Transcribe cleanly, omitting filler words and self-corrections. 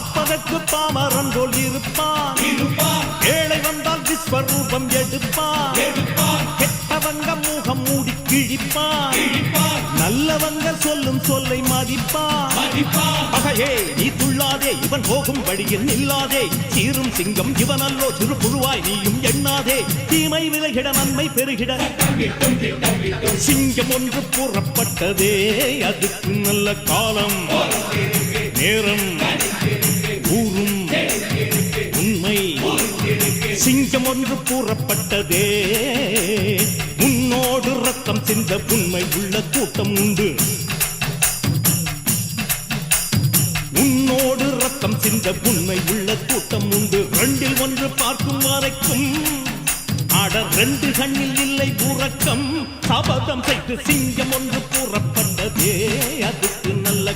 பார்ப்பதற்கு பாமரன் போல் இருப்பான், ஏழை வந்தால் விஸ்வரூபம் எடுப்பான், கெட்டவங்க முகம் மூடி கிழிப்பான், நல்லவங்க சொல்லும் சொல்லை மதிப்பான். பகையே நீ துள்ளாதே, இவன் போகும் வழியில் நில்லாதே, சீரும் சிங்கம் இவனல்லோ சிறு புழுவாய் நீயும் எண்ணாதே, தீமை விலகிட நன்மை பெருகிட சிங்கம் ஒன்று கூறப்பட்டதே, அதுக்கு நல்ல காலம் நேரம் ஊரும் உண்மை. சிங்கம் ஒன்று கூறப்பட்டதே, உன்னோடு ரத்தம் சிந்த உண்மை உள்ள கூட்டம் உண்டு, உன்னோடு ரத்தம் சிந்த உண்மை உள்ள கூட்டம் உண்டு. ரெண்டில் ஒன்று பார்க்கும் வரைக்கும் ஆட ரெண்டு கண்ணில் இல்லை உறக்கம், சபதம் செய்து சிங்கம் ஒன்று கூறப்பட்டதே, அதுக்கு நல்ல